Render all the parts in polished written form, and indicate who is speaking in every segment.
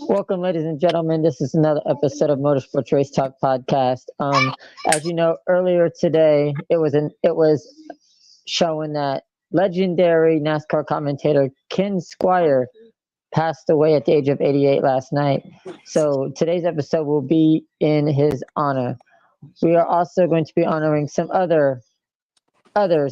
Speaker 1: Welcome, ladies and gentlemen. This is another episode of Motorsports Race Talk Podcast. As you know, earlier today it was showing that legendary NASCAR commentator Ken Squier passed away at the age of 88 last night. So today's episode will be in his honor. We are also going to be honoring some others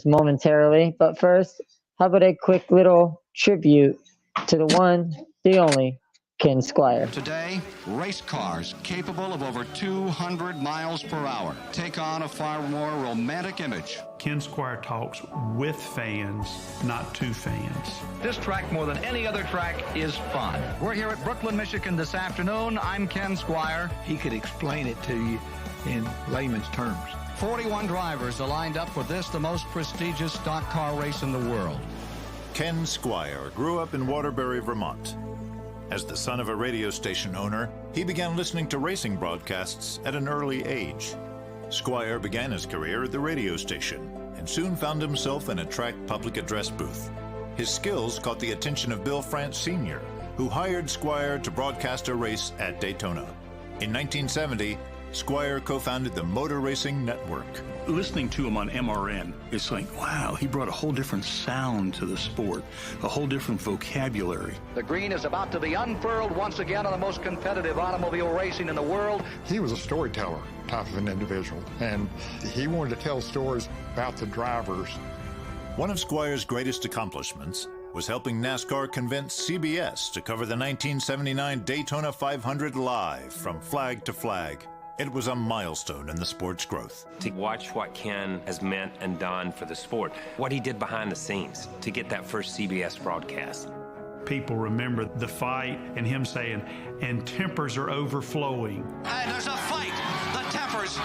Speaker 1: momentarily, but first, how about a quick little tribute to the one, the only, Ken Squier.
Speaker 2: Today, race cars capable of over 200 miles per hour take on a far more romantic image.
Speaker 3: Ken Squier talks with fans, not to fans.
Speaker 4: This track, more than any other track, is fun. We're here at Brooklyn, Michigan this afternoon. I'm Ken Squier.
Speaker 5: He could explain it to you in layman's terms.
Speaker 2: 41 drivers are lined up for this, the most prestigious stock car race in the world.
Speaker 6: Ken Squier grew up in Waterbury, Vermont. As the son of a radio station owner, he began listening to racing broadcasts at an early age. Squier began his career at the radio station and soon found himself in a track public address booth. His skills caught the attention of Bill France Sr., who hired Squier to broadcast a race at Daytona. In 1970, Squier co-founded the Motor Racing Network.
Speaker 3: Listening to him on MRN, it's like, wow, he brought a whole different sound to the sport, a whole different vocabulary.
Speaker 4: The green is about to be unfurled once again on the most competitive automobile racing in the world.
Speaker 7: He was a storyteller type of an individual, and he wanted to tell stories about the drivers.
Speaker 6: One of Squier's greatest accomplishments was helping NASCAR convince CBS to cover the 1979 Daytona 500 live from flag to flag. It was a milestone in the sport's growth.
Speaker 8: To watch what Ken has meant and done for the sport, what he did behind the scenes to get that first CBS broadcast.
Speaker 3: People remember the fight and him saying, and tempers are overflowing.
Speaker 2: And there's a fight. The tempers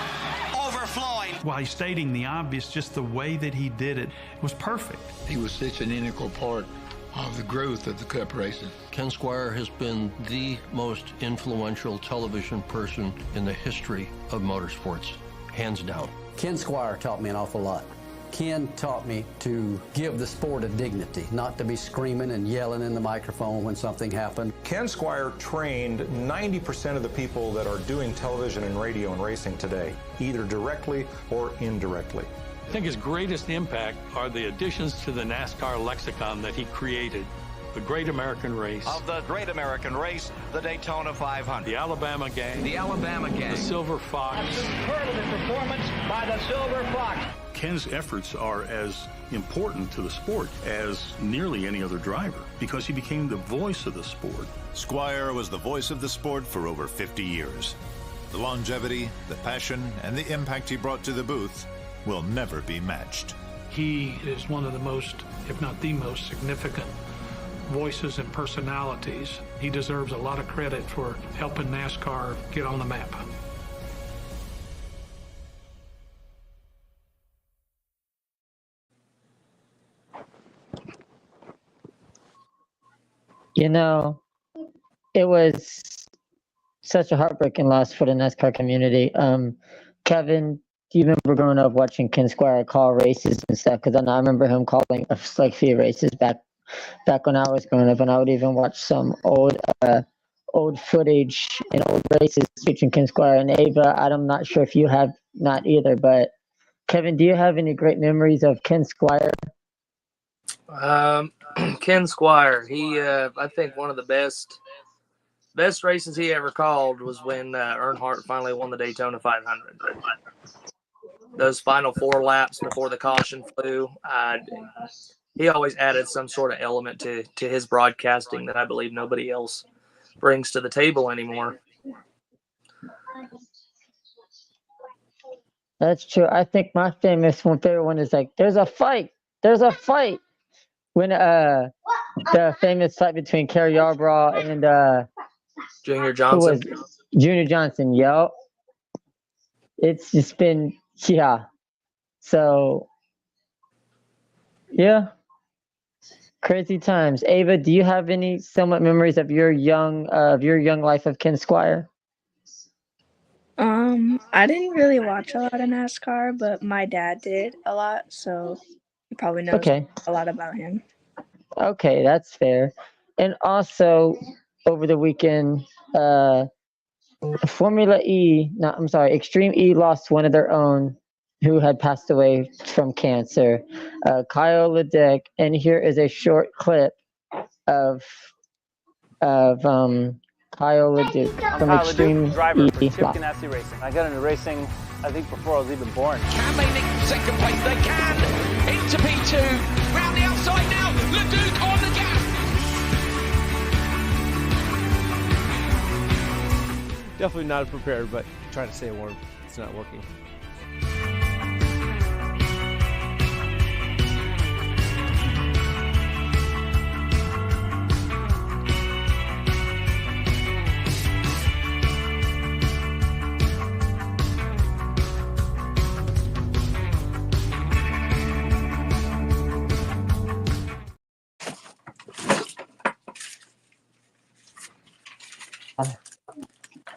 Speaker 2: overflowing.
Speaker 3: While he's stating the obvious, just the way that he did it was perfect.
Speaker 5: He was such an integral part of the growth of the Cup racing.
Speaker 9: Ken Squier has been the most influential television person in the history of motorsports, hands down.
Speaker 10: Ken Squier taught me an awful lot. Ken taught me to give the sport a dignity, not to be screaming and yelling in the microphone when something happened.
Speaker 11: Ken Squier trained 90% of the people that are doing television and radio and racing today, either directly or indirectly.
Speaker 12: I think his greatest impact are the additions to the NASCAR lexicon that he created. The Great American Race.
Speaker 4: Of the Great American Race, the Daytona 500.
Speaker 12: The Alabama Gang.
Speaker 4: The Alabama Gang.
Speaker 12: The Silver Fox.
Speaker 4: A superlative performance by the Silver Fox.
Speaker 3: Ken's efforts are as important to the sport as nearly any other driver because he became the voice of the sport.
Speaker 6: Squier was the voice of the sport for over 50 years. The longevity, the passion, and the impact he brought to the booth will never be matched.
Speaker 13: He is one of the most, if not the most, significant voices and personalities. He deserves a lot of credit for helping NASCAR get on the map.
Speaker 1: You know, it was such a heartbreaking loss for the NASCAR community. Kevin, do you remember growing up watching Ken Squier call races and stuff? Because I remember him calling like few races back when I was growing up, and I would even watch some old footage and old races featuring Ken Squier and Ava. I'm not sure if you have not either, but Kevin, do you have any great memories of Ken Squier?
Speaker 14: Ken Squier, he I think one of the best races he ever called was when Earnhardt finally won the Daytona 500. Those final 4 laps before the caution flew, he always added some sort of element to his broadcasting that I believe nobody else brings to the table anymore.
Speaker 1: That's true. I think my favorite one is like, there's a fight. When the famous fight between Kerry Yarbrough and
Speaker 14: Junior Johnson.
Speaker 1: Junior Johnson, yo. It's just been, yeah. So, yeah. Crazy times. Ava, do you have any somewhat memories of your young life of Ken Squier?
Speaker 15: I didn't really watch a lot of NASCAR, but my dad did a lot, so he probably knows a lot about him.
Speaker 1: Okay, that's fair. And also over the weekend, Extreme E lost one of their own who had passed away from cancer, Kyle Leduc. And here is a short clip of Kyle Leduc from
Speaker 16: Kyle
Speaker 1: Extreme
Speaker 16: Leduc, driver for
Speaker 1: E.
Speaker 16: Chip Ganassi Racing. I got into racing, I think, before I was even born.
Speaker 17: Can they nick second place? They can! Into P2. Round the outside now. Leduc on the gas.
Speaker 16: Definitely not prepared, but trying to stay warm. It's not working.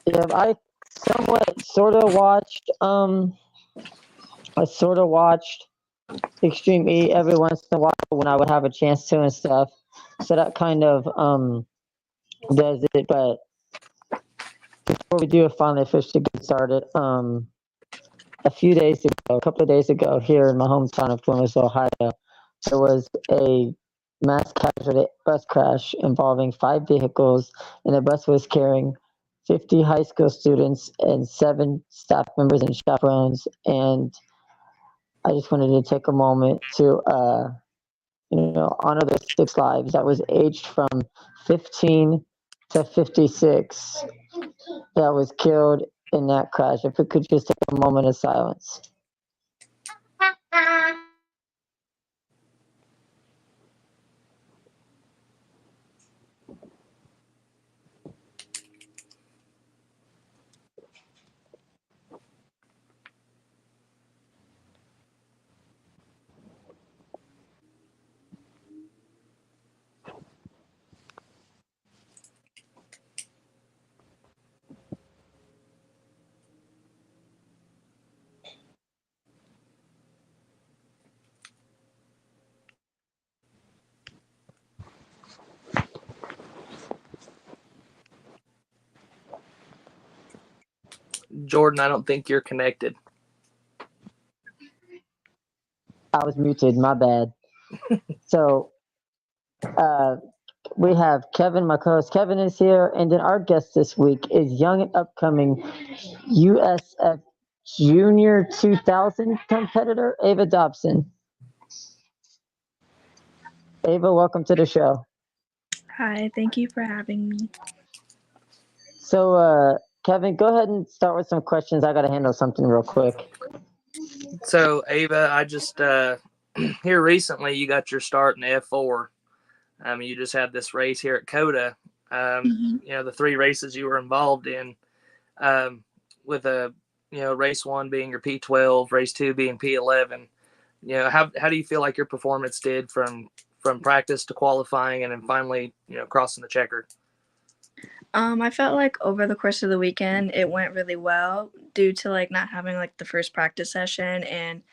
Speaker 1: Yeah, I sort of watched Extreme E every once in a while when I would have a chance to and stuff. So that kind of does it. But before we do finally officially get started, a couple of days ago, here in my hometown of Columbus, Ohio, there was a mass casualty bus crash involving 5 vehicles, and the bus was carrying 50 high school students and 7 staff members and chaperones. And I just wanted to take a moment to, honor the 6 lives that was aged from 15 to 56 that was killed in that crash. If we could just take a moment of silence.
Speaker 14: Jordan, I don't think you're connected.
Speaker 1: I was muted, my bad. So we have Kevin, my co-host Kevin is here, and then our guest this week is young and upcoming USF Junior 2000 competitor, Ava Dobson. Ava, welcome to the show.
Speaker 15: Hi, thank you for having me.
Speaker 1: So, Kevin, go ahead and start with some questions. I got to handle something real quick.
Speaker 14: So, Ava, I just here recently you got your start in F4. You just had this race here at COTA. The 3 races you were involved in, with race 1 being your P12, race 2 being P11. How do you feel like your performance did from practice to qualifying and then finally crossing the checker?
Speaker 15: I felt like over the course of the weekend it went really well due to not having the first practice session, and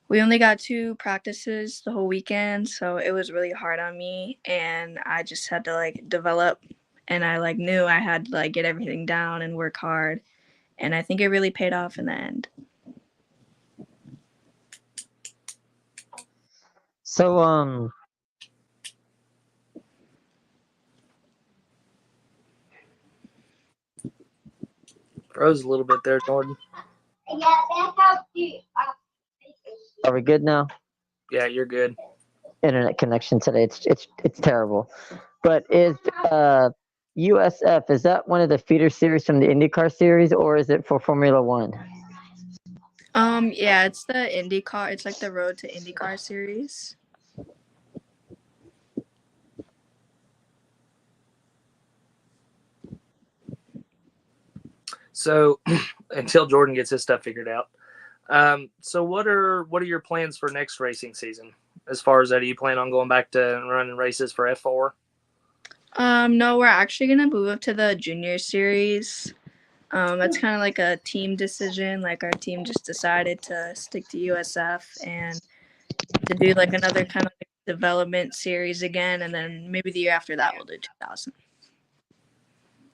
Speaker 15: we only got 2 practices the whole weekend, so it was really hard on me, and I just had to develop, and I knew I had to get everything down and work hard, and I think it really paid off in the end.
Speaker 1: So
Speaker 14: froze a little bit there, Jordan.
Speaker 1: Are we good now?
Speaker 14: Yeah, you're good.
Speaker 1: Internet connection today, it's terrible. But is USF, is that one of the feeder series from the IndyCar series, or is it for Formula One?
Speaker 15: Yeah, it's the IndyCar. It's the Road to IndyCar series.
Speaker 14: So until Jordan gets his stuff figured out. So what are your plans for next racing season? As far as that, do you plan on going back to running races for F4?
Speaker 15: No, we're actually going to move up to the junior series. That's kind of like a team decision. Our team just decided to stick to USF and to do another kind of development series again, and then maybe the year after that we'll do 2000.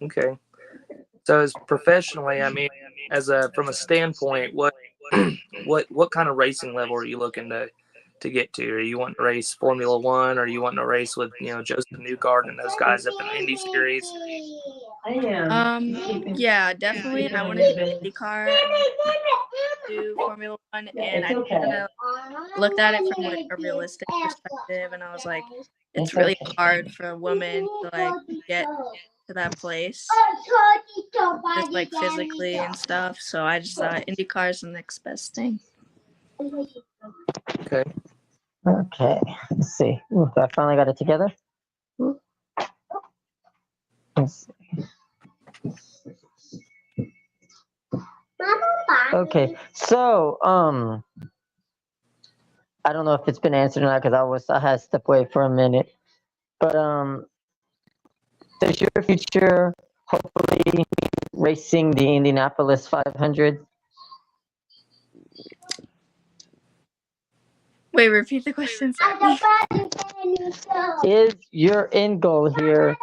Speaker 14: Okay. So as professionally, I mean, from a standpoint, what kind of racing level are you looking to get to? Are you wanting to race Formula One, or are you wanting to race with Joseph Newgarden and those guys up in the Indy Series?
Speaker 15: Yeah, definitely. I want to do IndyCar and then do Formula One, and I kind of looked at it from like a realistic perspective, and I was like, it's really hard for a woman to like get to that place, just like physically and stuff. So I just thought IndyCar is the next best thing.
Speaker 14: Okay.
Speaker 1: Okay. Let's see. Ooh, I finally got it together. Let's see. Okay. So, I don't know if it's been answered or not because I had to step away for a minute. But does your future hopefully racing the Indianapolis 500?
Speaker 15: Wait, repeat the question.
Speaker 1: Is your end goal here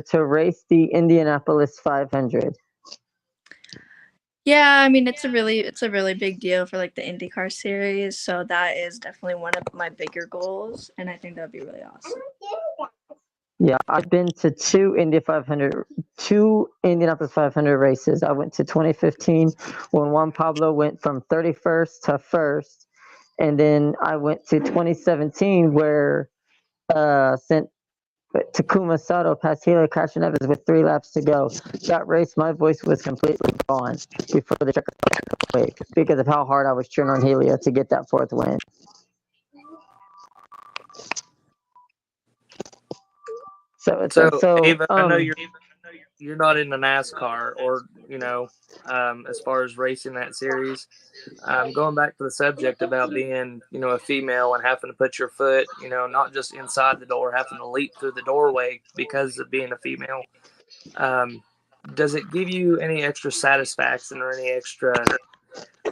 Speaker 1: to race the Indianapolis 500?
Speaker 15: Yeah, I mean it's a really big deal for like the IndyCar series, so that is definitely one of my bigger goals, and I think that would be really awesome.
Speaker 1: Yeah, I've been to two Indianapolis 500 races. I went to 2015 when Juan Pablo went from 31st to 1st, and then I went to 2017 where sent Takuma Sato past Helio Castroneves with 3 laps to go. That race, my voice was completely gone before the check because of how hard I was cheering on Helio to get that 4th win. So
Speaker 14: Ava, I know you're not into NASCAR or as far as racing that series. Going back to the subject about being a female and having to put your foot not just inside the door, having to leap through the doorway because of being a female. Does it give you any extra satisfaction or any extra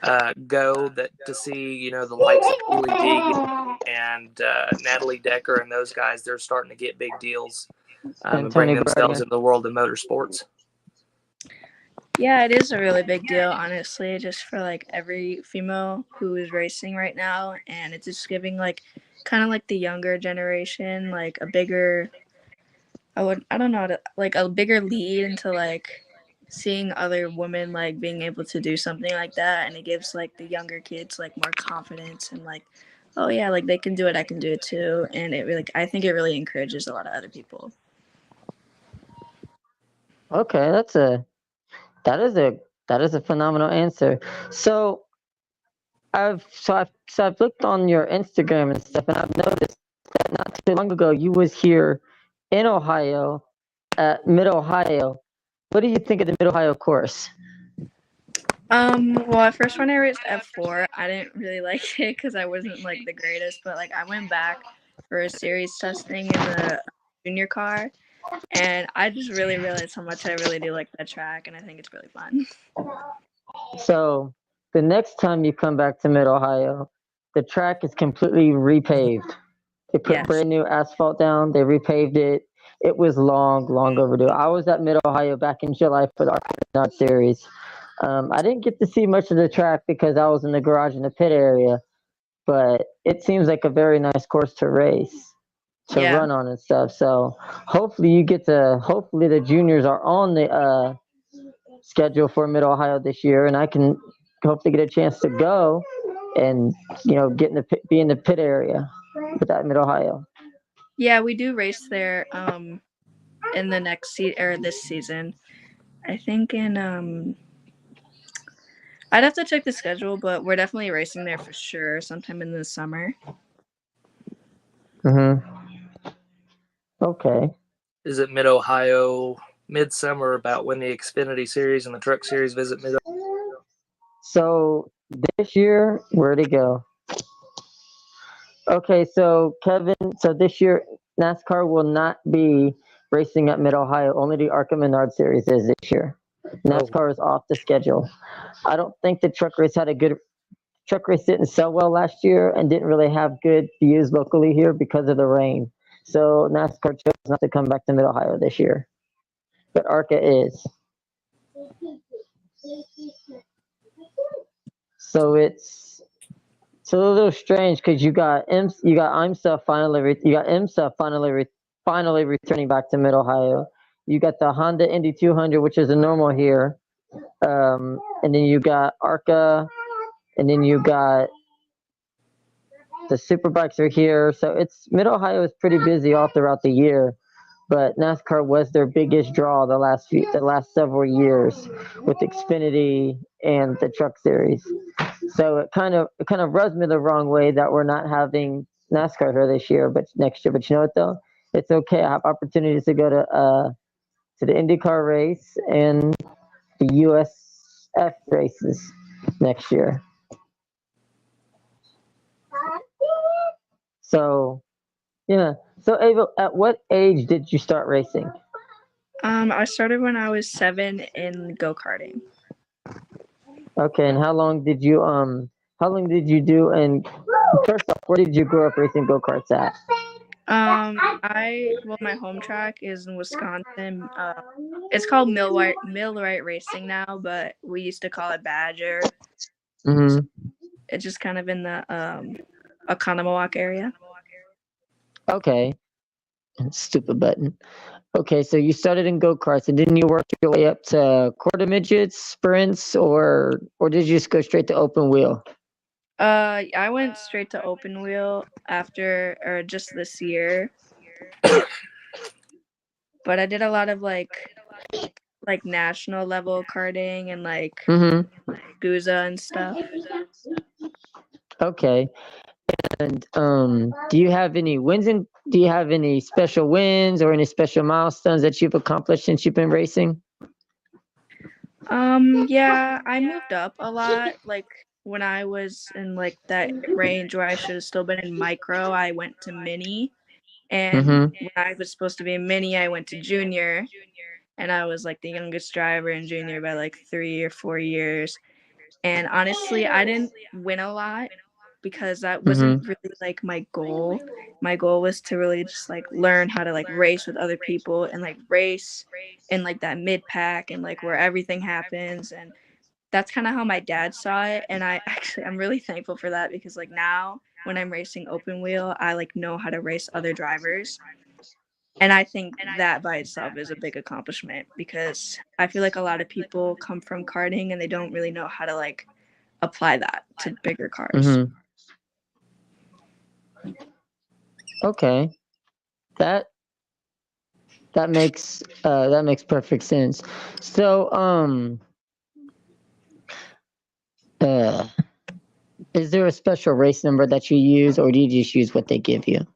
Speaker 14: to see the likes of Julie Deegan and Natalie Decker and those guys? They're starting to get big deals and bring themselves into the world of motorsports.
Speaker 15: Yeah, it is a really big deal, honestly, just for like every female who is racing right now, and it's just giving like kind of like the younger generation like a bigger a bigger lead into like seeing other women like being able to do something like that, and it gives like the younger kids like more confidence and like, oh yeah, like they can do it, I can do it too, and I think it really encourages a lot of other people.
Speaker 1: Okay, that is a phenomenal answer. So I've looked on your Instagram and stuff, and I've noticed that not too long ago you was here in Ohio at Mid Ohio. What do you think of the Mid Ohio course?
Speaker 15: Well, at first when I raced F4, I didn't really like it because I wasn't like the greatest, but like I went back for a series testing in the junior car, and I just really realized how much I really do like that track, and I think it's really fun.
Speaker 1: So the next time you come back to Mid Ohio, the track is completely repaved. They put brand new asphalt down. They repaved it. It was long overdue. I was at Mid Ohio back in July for the Arkansas Series. I didn't get to see much of the track because I was in the garage in the pit area, but it seems like a very nice course to race, run on and stuff. So hopefully the juniors are on the schedule for Mid Ohio this year, and I can hopefully get a chance to go and be in the pit area with that Mid Ohio.
Speaker 15: Yeah, we do race there in the next this season. I think in I'd have to check the schedule, but we're definitely racing there for sure sometime in the summer.
Speaker 1: Okay.
Speaker 14: Is it Mid Ohio midsummer about when the Xfinity Series and the Truck Series visit Mid Ohio?
Speaker 1: So this year, where'd it go? Okay, so Kevin, this year NASCAR will not be racing at Mid Ohio. Only the ARCA Menard Series is this year. NASCAR is off the schedule. I don't think the truck race had a good truck race didn't sell well last year and didn't really have good views locally here because of the rain. So NASCAR chose not to come back to Mid-Ohio this year, but ARCA is. So it's a little strange because you got IMSA finally returning back to Mid-Ohio. You got the Honda Indy 200, which is a normal here, and then you got ARCA, and then you got the Superbikes are here. So Mid-Ohio is pretty busy all throughout the year, but NASCAR was their biggest draw the last several years with Xfinity and the Truck Series. So it kind of rubs me the wrong way that we're not having NASCAR here this year, but next year. But you know what though? It's okay. I have opportunities to go to the IndyCar race and the USF races next year. So, yeah. So Ava, at what age did you start racing?
Speaker 15: I started when I was 7 in go-karting.
Speaker 1: Okay, and how long did you do? And first off, where did you grow up racing go-karts at?
Speaker 15: My home track is in Wisconsin. It's called Millwright Racing now, but we used to call it Badger.
Speaker 1: Mm-hmm.
Speaker 15: So it's just kind of in the Oconomowoc area.
Speaker 1: Okay. Stupid button. Okay, so you started in go-karts, and didn't you work your way up to quarter midgets, sprints, or did you just go straight to open wheel?
Speaker 15: I went straight to open wheel just this year. But I did a lot of like national level karting and Guza and stuff.
Speaker 1: Okay. And do you have any special wins or any special milestones that you've accomplished since you've been racing?
Speaker 15: Yeah, I moved up a lot. Like when I was in that range where I should have still been in micro, I went to mini. And when I was supposed to be in mini, I went to junior. And I was the youngest driver in junior by 3 or 4 years. And honestly, I didn't win a lot because that wasn't really my goal. My goal was to really just learn how to race with other people and race in that mid pack and where everything happens. And that's kind of how my dad saw it. And I'm really thankful for that because now when I'm racing open wheel, I know how to race other drivers. And I think that by itself is a big accomplishment because I feel a lot of people come from karting and they don't really know how to apply that to bigger cars.
Speaker 1: Okay, that makes perfect sense. So, is there a special race number that you use, or do you just use what they give you?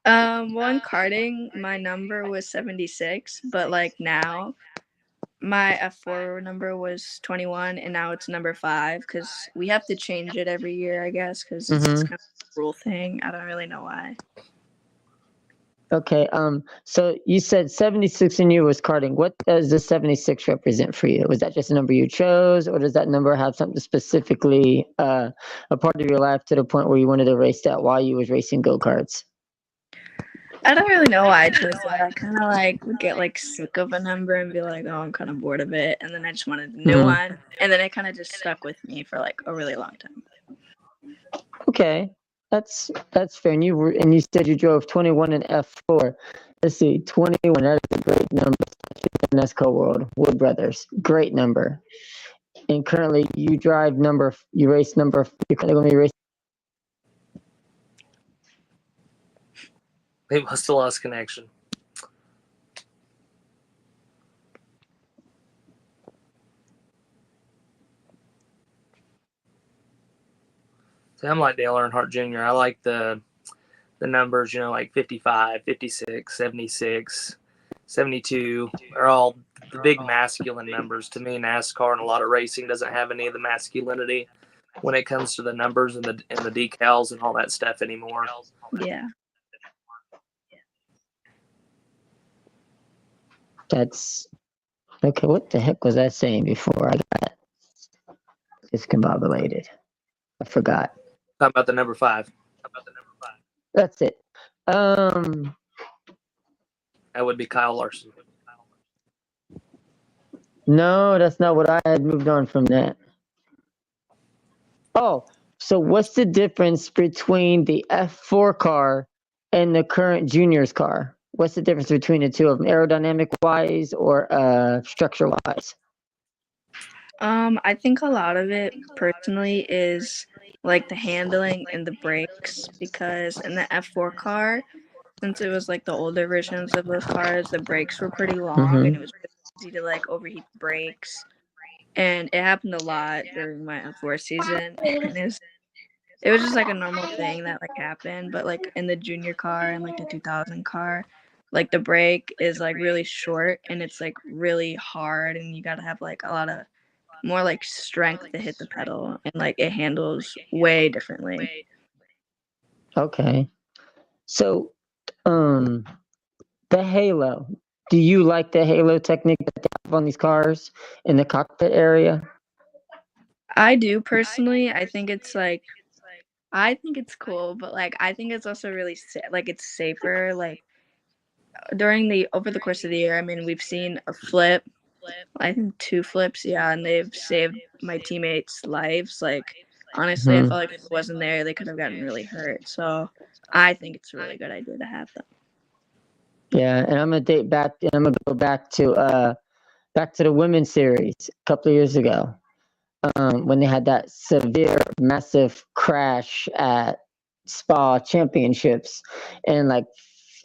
Speaker 15: In karting, my number was 76, but now my F4 number was 21, and now it's number 5 because we have to change it every year, I guess, because it's kind of a rule thing. I don't really know why.
Speaker 1: Okay. So you said 76 in you was karting. What does the 76 represent for you? Was that just a number you chose, or does that number have something specifically a part of your life to the point where you wanted to race that while you was racing go-karts?
Speaker 15: I don't really know why I chose that. I kind of would get sick of a number and be like, oh, I'm kind of bored of it, and then I just wanted a new one, and then it kind of just stuck with me for a really long time.
Speaker 1: Okay. That's fair. And you said you drove 21 in F4. Let's see, 21. That is a great number in NASCAR world. Wood Brothers, great number. And currently, you race number. You're currently going to be racing.
Speaker 14: They must have lost connection. See, I'm like Dale Earnhardt Jr. I like the numbers, 55, 56, 76, 72 are all the big masculine numbers. To me, NASCAR and a lot of racing doesn't have any of the masculinity when it comes to the numbers and the decals and all that stuff anymore.
Speaker 15: Yeah.
Speaker 1: That's okay. What the heck was I saying before I got discombobulated? I forgot.
Speaker 14: Talking about the number 5.
Speaker 1: That's it.
Speaker 14: That would be Kyle Larson.
Speaker 1: No, that's not what I had moved on from that. Oh, so what's the difference between the F4 car and the current juniors car? What's the difference between the two of them, aerodynamic wise or structure wise?
Speaker 15: I think a lot of it personally is like the handling and the brakes, because in the F4 car, since it was like the older versions of those cars, the brakes were pretty long and it was easy to like overheat the brakes. And it happened a lot during my F4 season. And it was just like a normal thing that like happened. But like in the junior car and like the 2000 car, like the brake is like really short and it's like really hard, and you got to have like a lot of more like strength to hit the pedal, and like it handles way differently.
Speaker 1: Okay. So, the halo. Do you like the halo technique that they have on these cars in the cockpit area?
Speaker 15: I do personally. I think it's cool, but like I think it's also really like it's safer. Like over the course of the year, I mean, we've seen a flip, I think 2 flips, yeah, and they've saved my teammates' lives. Like honestly, I felt like if it wasn't there, they could have gotten really hurt. So I think it's a really good idea to have them.
Speaker 1: Yeah, and I'm gonna go back to the women's series a couple of years ago, when they had that severe, massive crash at Spa Championships, and like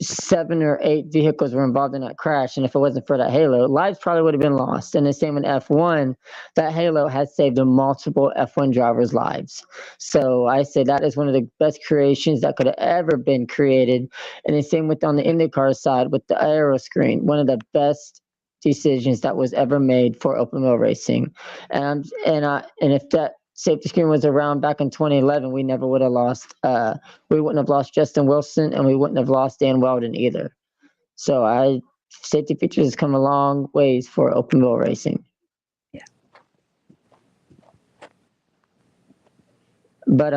Speaker 1: 7 or 8 vehicles were involved in that crash. And if it wasn't for that halo, lives probably would have been lost. And the same in F1, that halo has saved multiple F1 drivers' lives. So I say that is one of the best creations that could have ever been created. And the same with on the IndyCar side with the aero screen, one of the best decisions that was ever made for open wheel racing. And if that safety screen was around back in 2011, we never would have lost. We wouldn't have lost Justin Wilson, and we wouldn't have lost Dan Weldon either. So safety features has come a long ways for open wheel racing.
Speaker 15: Yeah.
Speaker 1: But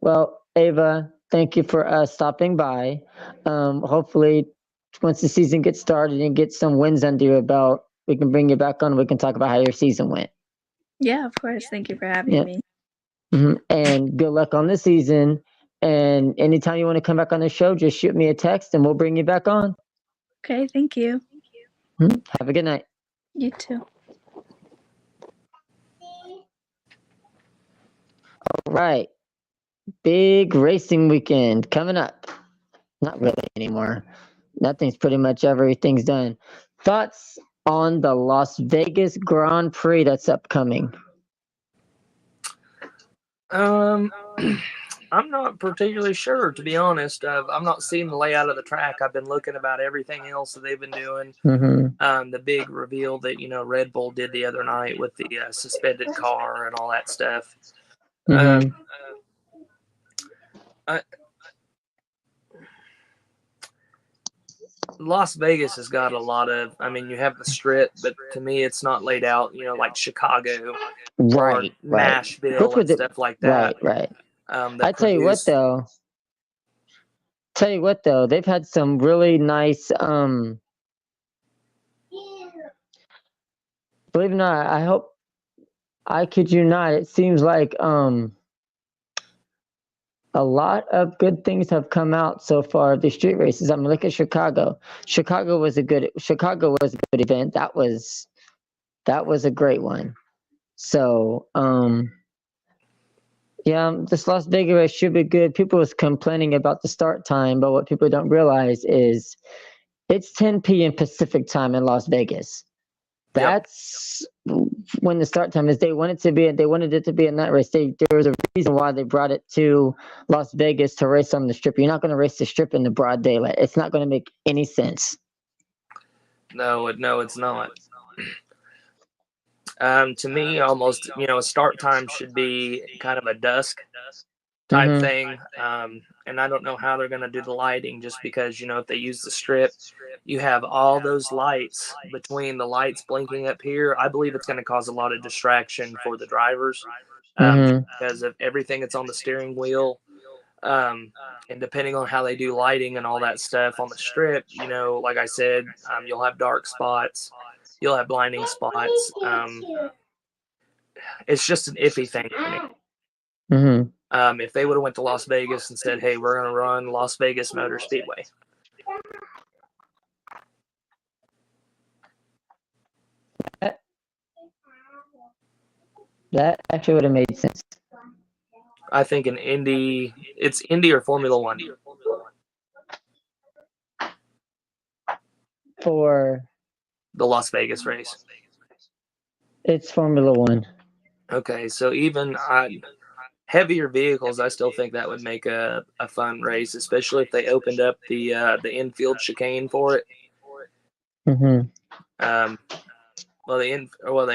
Speaker 1: well, Ava, thank you for stopping by. Hopefully, once the season gets started and get some wins under your belt, we can bring you back on. We can talk about how your season went.
Speaker 15: Yeah, of course. Thank you for having me.
Speaker 1: And good luck on the season. And anytime you want to come back on the show, just shoot me a text and we'll bring you back on.
Speaker 15: Okay, thank you.
Speaker 1: Have a good night.
Speaker 15: You too.
Speaker 1: All right. Big racing weekend coming up. Not really anymore. Nothing's pretty much everything's done. Thoughts on the Las Vegas Grand Prix that's upcoming?
Speaker 14: I'm not particularly sure, to be honest. I'm not seeing the layout of the track. I've been looking about everything else that they've been doing. The big reveal that Red Bull did the other night with the suspended car and all that stuff. Las Vegas has got a lot of. I mean, you have the Strip, but to me, it's not laid out. Like Chicago, or Nashville, and stuff like that.
Speaker 1: Right. I tell you what, though, they've had some really nice. Believe it or not, I kid you not, it seems like a lot of good things have come out so far of the street races. I mean, look at Chicago. Chicago was a good event. That was a great one. So, yeah, this Las Vegas race should be good. People was complaining about the start time, but what people don't realize is it's 10 p.m. Pacific time in Las Vegas. That's when the start time is. They wanted it to be a night race. There was a reason why they brought it to Las Vegas to race on the Strip. You're not going to race the Strip in the broad daylight. It's not going to make any sense.
Speaker 14: No, it's not. To me, almost, a start time should be kind of a dusk type thing. And I don't know how they're going to do the lighting, just because, if they use the Strip, you have all those lights between the lights blinking up here. I believe it's going to cause a lot of distraction for the drivers because of everything that's on the steering wheel. And depending on how they do lighting and all that stuff on the strip, you know, like I said, you'll have dark spots, you'll have blinding spots. It's just an iffy thing for me. If they would have went to Las Vegas and said, hey, we're going to run Las Vegas Motor Speedway.
Speaker 1: That actually would have made sense.
Speaker 14: I think in Indy, it's Indy or Formula One.
Speaker 1: For
Speaker 14: the Las Vegas race.
Speaker 1: It's Formula One.
Speaker 14: Okay, so even heavier vehicles, I still think that would make a fun race, especially if they opened up the infield chicane for it. They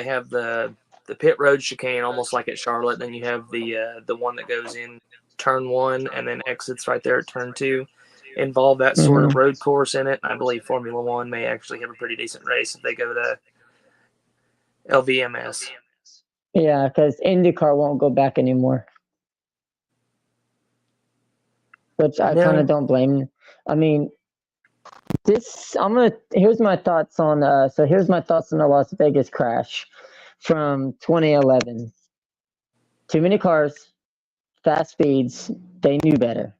Speaker 14: have the pit road chicane almost like at Charlotte. Then you have the one that goes in turn 1 and then exits right there at turn 2. Involve that sort of road course in it. I believe Formula One may actually have a pretty decent race if they go to LVMS.
Speaker 1: Yeah, because IndyCar won't go back anymore. Which I kind of don't blame. I mean, here's my thoughts on the Las Vegas crash from 2011. Too many cars, fast speeds. They knew better.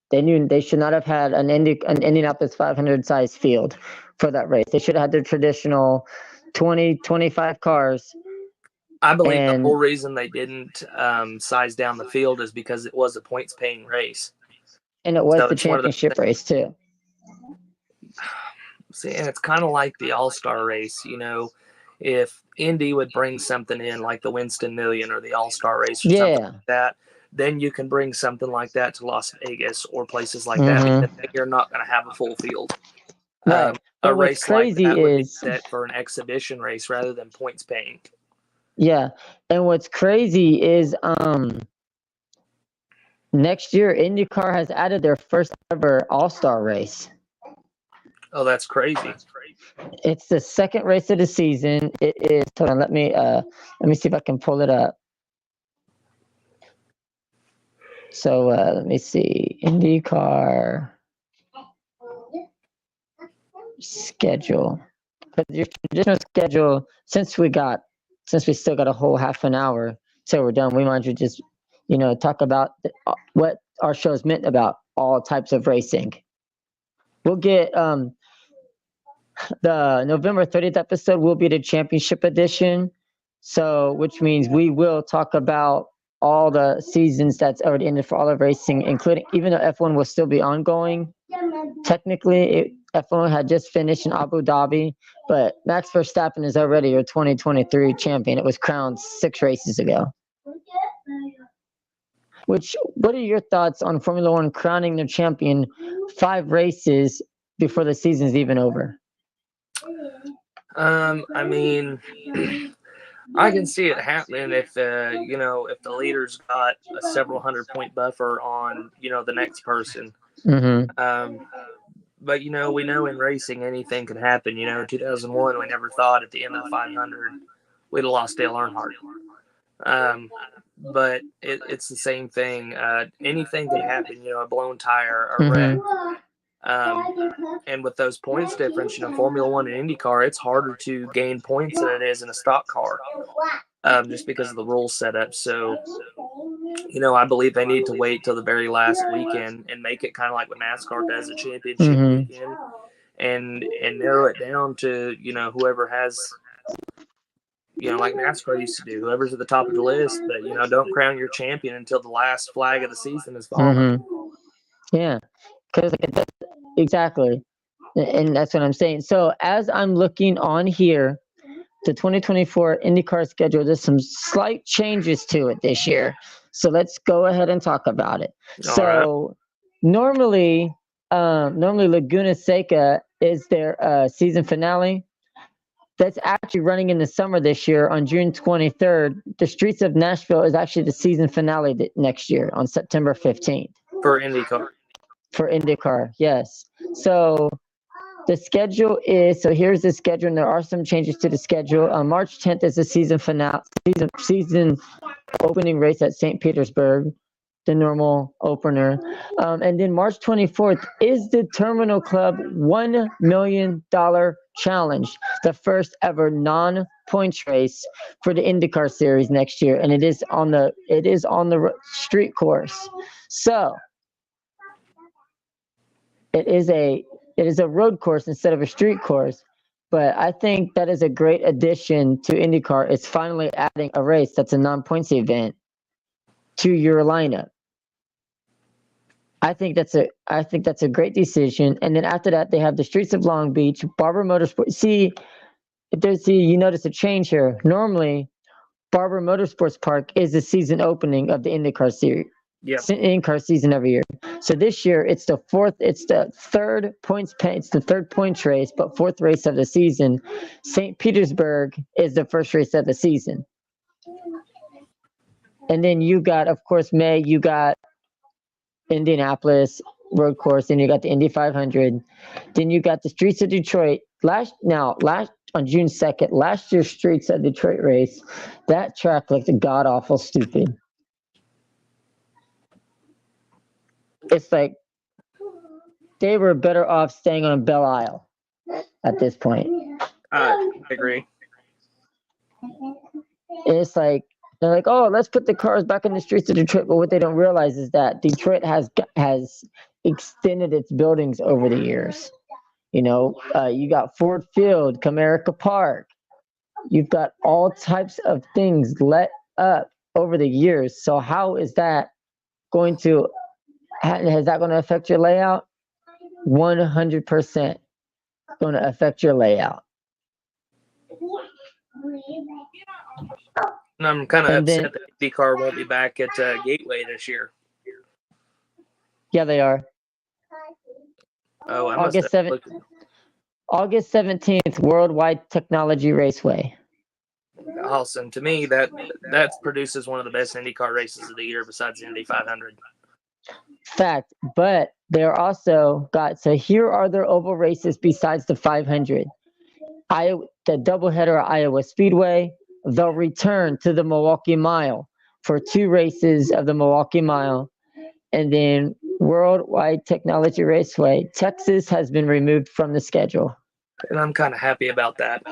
Speaker 1: They knew they should not have had an Indianapolis 500 size field for that race. They should have had their traditional 20, 25 cars.
Speaker 14: I believe the whole reason they didn't size down the field is because it was a points paying race.
Speaker 1: And it was the championship race too.
Speaker 14: See, and it's kind of like the All-Star race, you know, if Indy would bring something in like the Winston Million or the All-Star race or something like that, then you can bring something like that to Las Vegas or places like that. Because you're not going to have a full field.
Speaker 1: Right.
Speaker 14: A race like that would be set for an exhibition race rather than points paying.
Speaker 1: Yeah. And what's crazy is next year IndyCar has added their first ever All-Star race.
Speaker 14: Oh, that's crazy.
Speaker 1: It's the second race of the season. It is. Hold on, let me see if I can pull it up. So let me see. IndyCar schedule. But your traditional schedule, since we still got a whole half an hour till we're done, we might as well just, talk about what our show is meant about, all types of racing. We'll get the November 30th episode will be the championship edition. So, which means we will talk about all the seasons that's already ended for all of racing, including, even though F1 will still be ongoing. Technically, F1 had just finished in Abu Dhabi, but Max Verstappen is already your 2023 champion. It was crowned 6 races ago. What are your thoughts on Formula One crowning their champion 5 races before the season's even over?
Speaker 14: I mean, I can see it happening if if the leader's got a several 100-point buffer on the next person. But we know in racing anything can happen. In 2001 we never thought at the end of the 500 we'd have lost Dale Earnhardt. But it's the same thing. Anything can happen. A blown tire, a wreck. And with those points difference, Formula One and IndyCar, it's harder to gain points than it is in a stock car, just because of the rules set up. So, I believe they need to wait till the very last weekend and make it kind of like what NASCAR does, a championship weekend, and narrow it down to whoever has, like NASCAR used to do, whoever's at the top of the list. But don't crown your champion until the last flag of the season is fallen.
Speaker 1: Yeah, because exactly, and that's what I'm saying. So as I'm looking on here, the 2024 IndyCar schedule, there's some slight changes to it this year. So let's go ahead and talk about it. Normally Laguna Seca is their season finale. That's actually running in the summer this year on June 23rd. The Streets of Nashville is actually the season finale next year on September 15th.
Speaker 14: For IndyCar.
Speaker 1: For IndyCar, yes. So The schedule is, so here's the schedule, and there are some changes to the schedule. March 10th is the season finale, season opening race at St. Petersburg, the normal opener. And then March 24th is the Terminal Club $1 million challenge, the first ever non-points race for the IndyCar series next year. And it is on the street course. So it is a road course instead of a street course, but I think that is a great addition to IndyCar. It's finally adding a race that's a non-points event to your lineup. I think that's a great decision. And then after that, they have the Streets of Long Beach, Barber Motorsports. See, you notice a change here. Normally, Barber Motorsports Park is the season opening of the IndyCar series.
Speaker 14: Yeah.
Speaker 1: IndyCar season every year. So this year it's the third points race, but fourth race of the season. St. Petersburg is the first race of the season. And then you got, of course, May, you got Indianapolis road course, and you got the Indy 500. Then you got the Streets of Detroit. Last on June 2nd, last year's Streets of Detroit race, that track looked god awful stupid. It's like they were better off staying on Belle Isle at this point.
Speaker 14: I agree.
Speaker 1: It's like they're like, oh, let's put the cars back in the streets of Detroit. But what they don't realize is that Detroit has extended its buildings over the years. You got Ford Field, Comerica Park. You've got all types of things let up over the years. So how is that going to? Is that going to affect your layout? 100% going to affect your layout.
Speaker 14: And I'm kind of upset that IndyCar won't be back at Gateway this year.
Speaker 1: Yeah, they are.
Speaker 14: Oh, I
Speaker 1: August 17th, Worldwide Technology Raceway.
Speaker 14: Awesome. To me, that produces one of the best IndyCar races of the year besides the Indy 500.
Speaker 1: Fact, but they're also so here are their oval races besides the 500. The doubleheader at Iowa Speedway. They'll return to the Milwaukee Mile for 2 races of the Milwaukee Mile. And then Worldwide Technology Raceway. Texas has been removed from the schedule.
Speaker 14: And I'm kind of happy about that.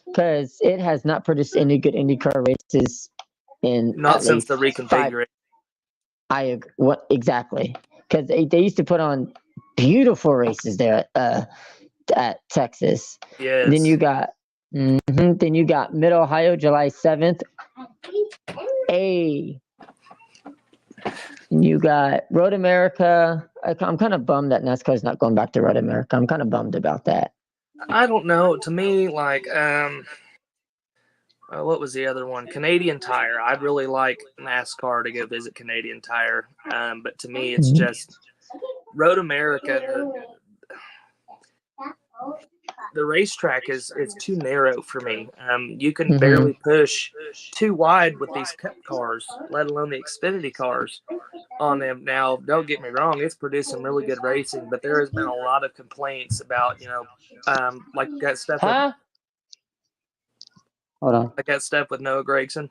Speaker 1: Because it has not produced any good IndyCar races
Speaker 14: not since the reconfiguration.
Speaker 1: I agree. What exactly? Because they used to put on beautiful races there at Texas.
Speaker 14: Yes.
Speaker 1: Then you got Mid Ohio, July 7th. You got Road America. I'm kind of bummed that NASCAR's not going back to Road America. I'm kind of bummed about that.
Speaker 14: I don't know. To me, like, what was the other one? Canadian Tire. I'd really like NASCAR to go visit Canadian Tire. But to me, it's just Road America. The racetrack is too narrow for me. You can barely push too wide with these Cup cars, let alone the Xfinity cars on them. Now, don't get me wrong, it's produced some really good racing, but there has been a lot of complaints about, like that stuff.
Speaker 1: Hold on.
Speaker 14: Like that stuff with Noah Gragson.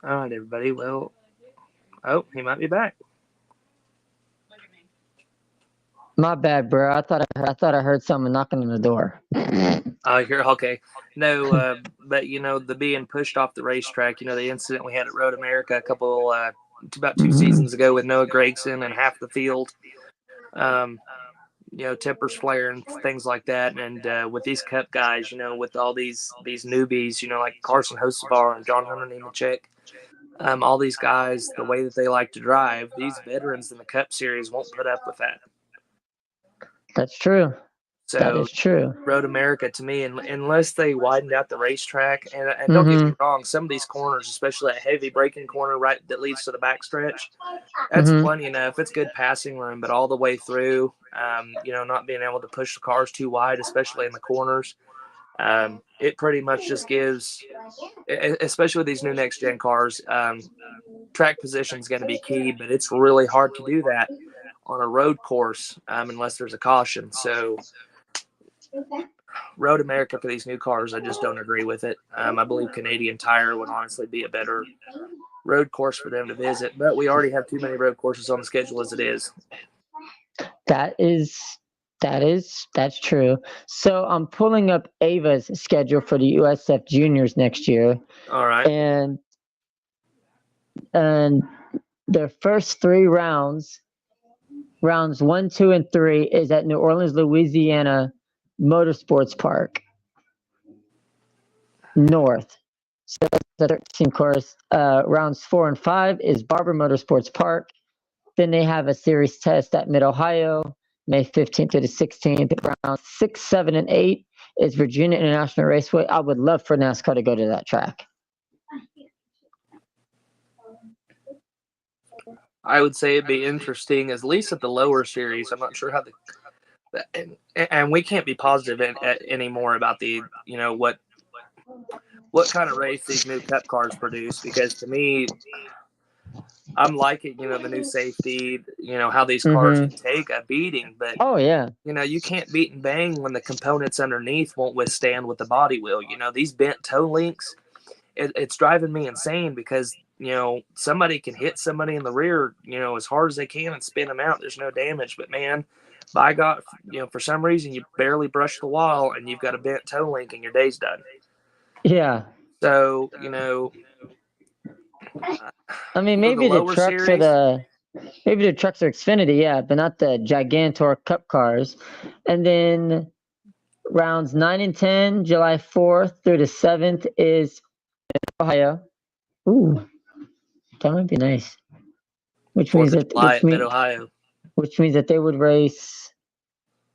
Speaker 14: All right, everybody. Well, he might be back.
Speaker 1: My bad, bro. I thought I heard someone knocking on the door.
Speaker 14: Oh, you're okay. No, but the being pushed off the racetrack. The incident we had at Road America a couple about 2 seasons ago with Noah Gregson and half the field. Tempers flaring, things like that. And with these Cup guys, with all these newbies, like Carson Hocevar and John Hunter Nemechek, all these guys, the way that they like to drive, these veterans in the Cup Series won't put up with that.
Speaker 1: That's true.
Speaker 14: So
Speaker 1: that is true.
Speaker 14: Road America, to me, unless they widened out the racetrack, and don't get me wrong, some of these corners, especially that heavy braking corner right that leads to the backstretch, that's plenty enough. It's good passing room, but all the way through, not being able to push the cars too wide, especially in the corners, it pretty much just gives, especially with these new next-gen cars, track position is going to be key, but it's really hard to do that on a road course unless there's a caution. So Road America for these new cars, I just don't agree with it. I believe Canadian Tire would honestly be a better road course for them to visit, but we already have too many road courses on the schedule as it is.
Speaker 1: That's true. So I'm pulling up Ava's schedule for the USF Juniors next year.
Speaker 14: All right.
Speaker 1: And their first 3 rounds 1, 2, and 3 is at New Orleans, Louisiana Motorsports Park North. So that's the 13 course. Rounds 4 and 5 is Barber Motorsports Park. Then they have a series test at Mid-Ohio, May 15th to the 16th. Rounds 6, 7, and 8 is Virginia International Raceway. I would love for NASCAR to go to that track.
Speaker 14: I would say it'd be interesting, at least at the lower series. I'm not sure how and we can't be positive anymore about the, what kind of race these new Cup cars produce, because to me, I'm liking, the new safety, how these cars can take a beating, but
Speaker 1: oh yeah,
Speaker 14: you can't beat and bang when the components underneath won't withstand with the body wheel. These bent toe links, it's driving me insane because, somebody can hit somebody in the rear, as hard as they can and spin them out. There's no damage, but man, by God, for some reason you barely brush the wall and you've got a bent toe link and your day's done.
Speaker 1: Yeah.
Speaker 14: So,
Speaker 1: I mean, maybe the trucks are maybe the trucks are Xfinity, yeah, but not the Gigantor Cup cars. And then rounds 9 and 10, July 4th through the 7th is Ohio. Ooh, that might be nice. Which means that they would race.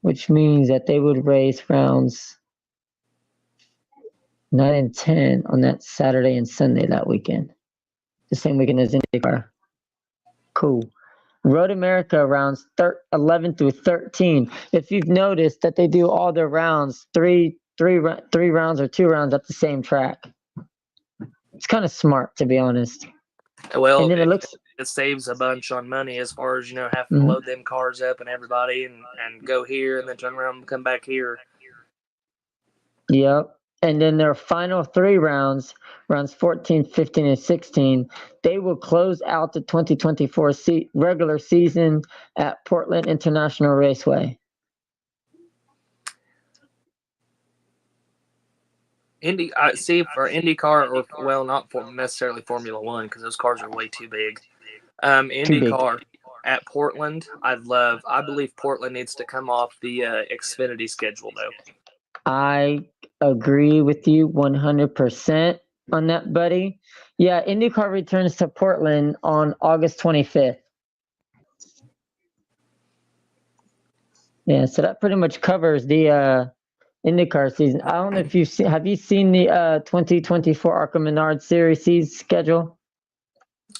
Speaker 1: Which means that they would race rounds 9 and 10 on that Saturday and Sunday that weekend. The same weekend as IndyCar. Cool. Road America rounds 11 through 13. If you've noticed that they do all their rounds, three rounds or 2 rounds at the same track. It's kind of smart, to be honest.
Speaker 14: Well,
Speaker 1: and then
Speaker 14: it saves a bunch on money as far as, having to load them cars up and everybody and go here and then turn around and come back here.
Speaker 1: Yep. And then their final 3 rounds 14, 15, and 16, they will close out the 2024 regular season at Portland International Raceway.
Speaker 14: For IndyCar, not necessarily Formula One, because those cars are way too big. IndyCar at Portland, I believe Portland needs to come off the Xfinity schedule, though.
Speaker 1: I agree with you 100% on that, buddy. Yeah, IndyCar returns to Portland on August 25th. Yeah, so that pretty much covers the IndyCar season. I don't know if have you seen the 2024 ARCA Menard Series schedule?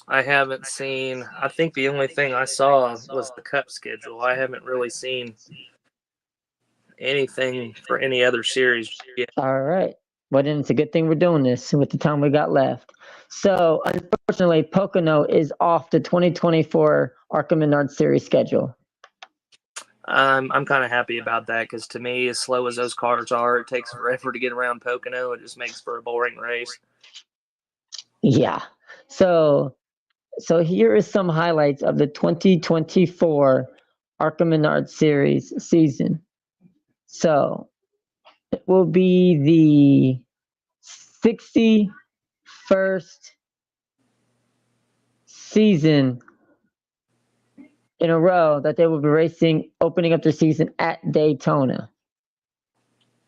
Speaker 14: I haven't seen. I think the only thing I saw was the Cup schedule. I haven't really seen anything for any other series yet.
Speaker 1: All right. Well, then it's a good thing we're doing this with the time we got left. So, unfortunately, Pocono is off the 2024 ARCA Menard Series schedule.
Speaker 14: I'm kind of happy about that because, to me, as slow as those cars are, it takes forever to get around Pocono. It just makes for a boring race.
Speaker 1: Yeah. So here is some highlights of the 2024 ARCA Menard Series season. So it will be the 61st season in a row that they will be opening up the season at Daytona.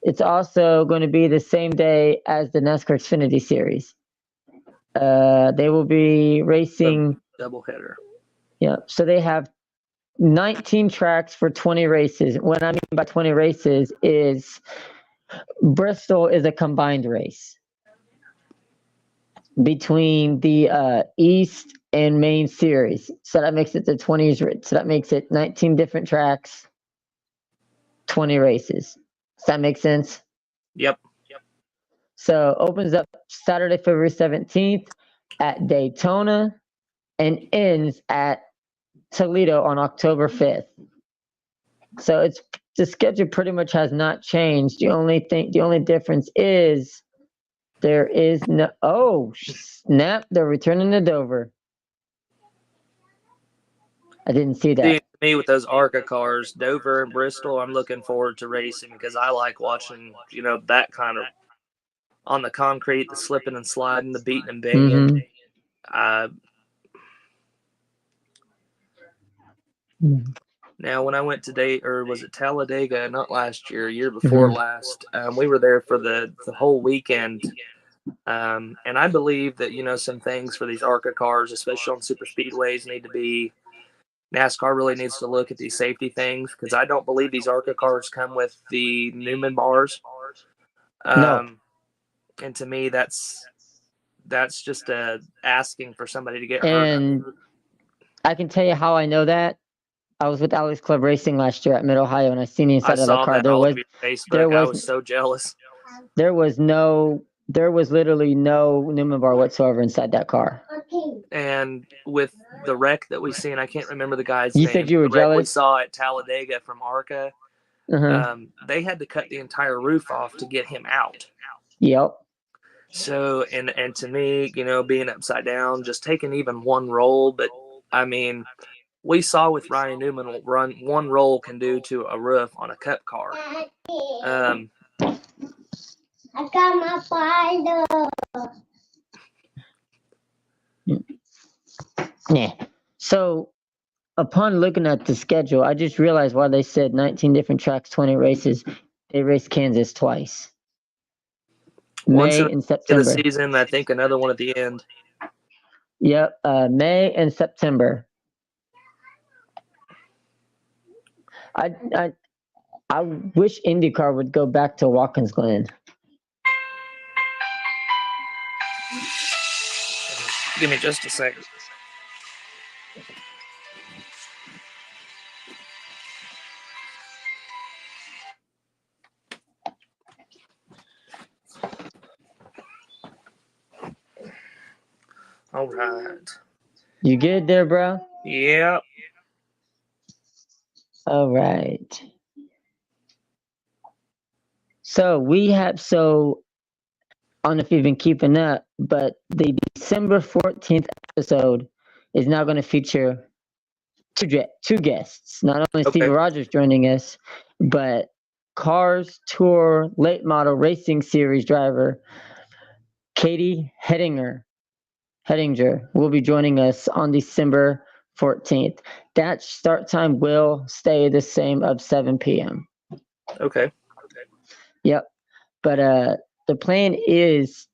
Speaker 1: It's also going to be the same day as the NASCAR Xfinity Series. They will be racing
Speaker 14: doubleheader.
Speaker 1: Yeah, so they have 19 tracks for 20 races. What I mean by 20 races is Bristol is a combined race between the East and Main Series. So that makes it the 20s. So that makes it 19 different tracks, 20 races. Does that make sense?
Speaker 14: Yep.
Speaker 1: So opens up Saturday, February 17th at Daytona and ends at Toledo on October 5th. So the schedule pretty much has not changed. The only difference is there is no. Oh snap! They're returning to Dover. I didn't see that.
Speaker 14: See, me with those ARCA cars, Dover and Bristol, I'm looking forward to racing because I like watching, that kind of on the concrete, the slipping and sliding, the beating and banging. Now, when I went to was it Talladega? Not last year before last. We were there for the whole weekend. And I believe that, some things for these ARCA cars, especially on super speedways, need to be NASCAR really needs to look at these safety things because I don't believe these ARCA cars come with the Newman bars.
Speaker 1: No.
Speaker 14: And to me, that's just asking for somebody to get hurt.
Speaker 1: And I can tell you how I know that. I was with Alex Club Racing last year at Mid Ohio, and I seen the inside of the car.
Speaker 14: That all over your Facebook. I was so jealous.
Speaker 1: There was literally no Newman bar whatsoever inside that car.
Speaker 14: And with the wreck that we seen, I can't remember the guy's name.
Speaker 1: You said you were
Speaker 14: the wreck
Speaker 1: jealous?
Speaker 14: we saw at Talladega from ARCA. They had to cut the entire roof off to get him out.
Speaker 1: Yep.
Speaker 14: So, and to me, being upside down, just taking even one roll. But, I mean, we saw with Ryan Newman what one roll can do to a roof on a Cup car.
Speaker 18: I got my Bible.
Speaker 1: Yeah. So, upon looking at the schedule, I just realized why they said 19 different tracks, 20 races. They raced Kansas twice.
Speaker 14: Once
Speaker 1: May and September.
Speaker 14: In the season, I think another one at the end.
Speaker 1: Yep, May and September. I wish IndyCar would go back to Watkins Glen.
Speaker 14: Give me just a second. All right.
Speaker 1: You good there, bro?
Speaker 14: Yeah.
Speaker 1: All right. So I don't know if you've been keeping up, but the December 14th episode is now going to feature two guests. Not only Steve Rogers joining us, but Cars Tour Late Model Racing Series driver Katie Hettinger will be joining us on December 14th. That start time will stay the same of 7 p.m.
Speaker 14: Okay.
Speaker 1: Yep. But the plan is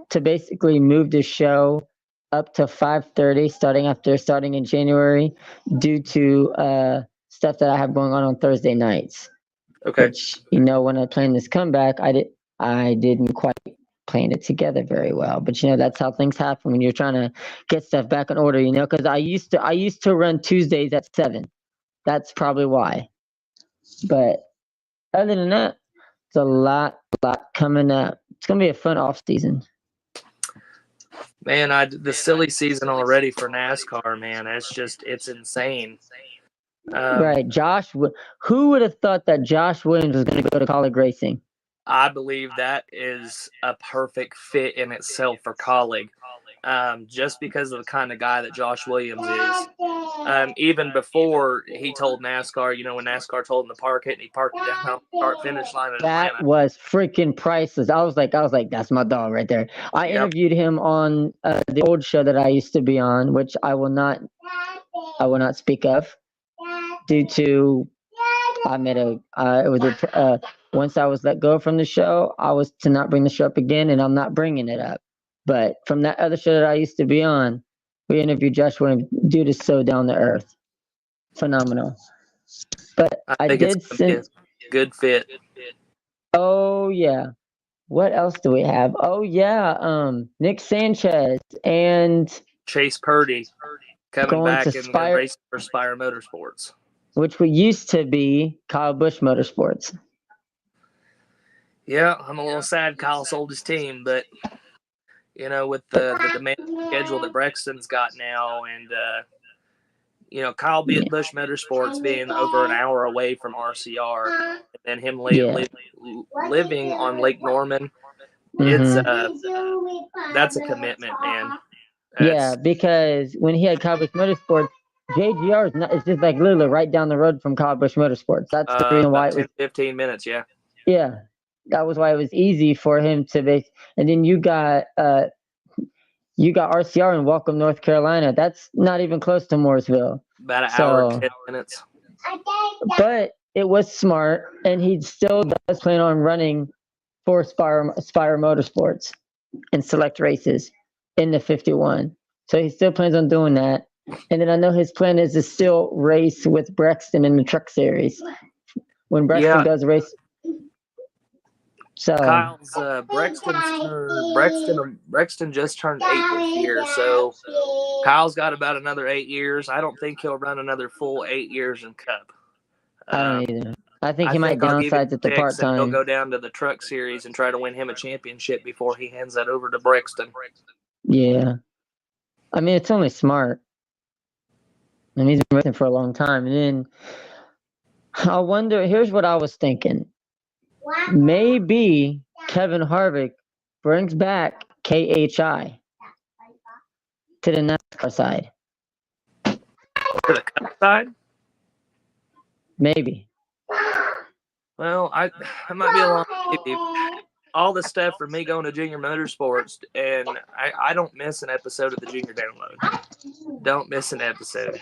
Speaker 1: to basically move the show up to 5:30 starting in January due to stuff that I have going on Thursday nights.
Speaker 14: Okay.
Speaker 1: Which, when I planned this comeback, I didn't quite plan it together very well. But that's how things happen when you're trying to get stuff back in order, because I used to run Tuesdays at 7. That's probably why. But other than that, it's a lot coming up. It's gonna be a fun off season.
Speaker 14: Man, the silly season already for NASCAR, man. It's insane.
Speaker 1: Right, Josh. Who would have thought that Josh Williams was going to go to college racing?
Speaker 14: I believe that is a perfect fit in itself for college, just because of the kind of guy that Josh Williams is. even before he told NASCAR, when NASCAR told him to park it, and he parked it down the start finish line in
Speaker 1: That
Speaker 14: Atlanta.
Speaker 1: was freaking priceless. I was like, that's my dog right there. I interviewed him on the old show that I used to be on, which I will not speak of due to I made once I was let go from the show, I was to not bring the show up again, and I'm not bringing it up. But from that other show that I used to be on, we interviewed Joshua, and dude is so down to earth, phenomenal. But I
Speaker 14: think
Speaker 1: did
Speaker 14: it's gonna be a good fit.
Speaker 1: Oh yeah, what else do we have? Oh yeah, Nick Sanchez and
Speaker 14: Chase Purdy coming
Speaker 1: going
Speaker 14: back
Speaker 1: to
Speaker 14: and
Speaker 1: Spire,
Speaker 14: racing for Spire Motorsports.
Speaker 1: which used to be Kyle Busch Motorsports.
Speaker 14: Yeah, I'm a little sad Kyle sold his team, but with the demanding schedule that Brexton's got now, and Kyle Busch Motorsports being over an hour away from RCR, and then him living on Lake Norman, it's that's a commitment, man.
Speaker 1: Yeah, because when he had Kyle Busch Motorsports, JGR is just like literally right down the road from Kyle Busch Motorsports. That's the reason why it was
Speaker 14: 10-15 minutes. Yeah.
Speaker 1: Yeah, that was why it was easy for him to be. And then you got RCR in Welcome, North Carolina. That's not even close to Mooresville.
Speaker 14: About an hour and 10 minutes.
Speaker 1: But it was smart, and he still does plan on running for Spire Motorsports in select races in the 51. So he still plans on doing that. And then I know his plan is to still race with Brexton in the Truck Series when Brexton does race. So
Speaker 14: Kyle's Brexton just turned 8 this year, so Kyle's got about another 8 years. I don't think he'll run another full 8 years in Cup.
Speaker 1: I don't either. I think he might downsize it to part-time.
Speaker 14: He'll go down to the Truck Series and try to win him a championship before he hands that over to Brexton.
Speaker 1: Yeah. I mean, it's only smart. And he's been racing for a long time. And then I wonder, here's what I was thinking. Maybe Kevin Harvick brings back KHI to the NASCAR side.
Speaker 14: To the Cup side?
Speaker 1: Maybe.
Speaker 14: Well, I might be a long maybe. All the stuff for me going to Junior Motorsports, and I don't miss an episode of the Junior Download. Don't miss an episode.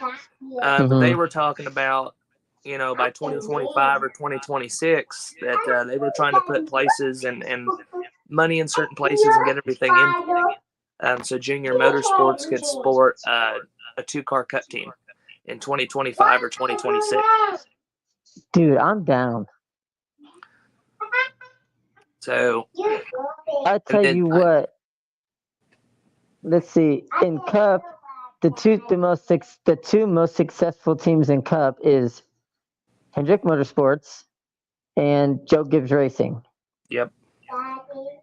Speaker 14: But they were talking about, by 2025 or 2026, that they were trying to put places and money in certain places and get everything in. So Junior Motorsports could sport a 2-car Cup team in 2025 or 2026.
Speaker 1: Dude, I'm down.
Speaker 14: So
Speaker 1: I tell you what. Let's see. In Cup, the two most successful teams in Cup is Hendrick Motorsports and Joe Gibbs Racing.
Speaker 14: Yep.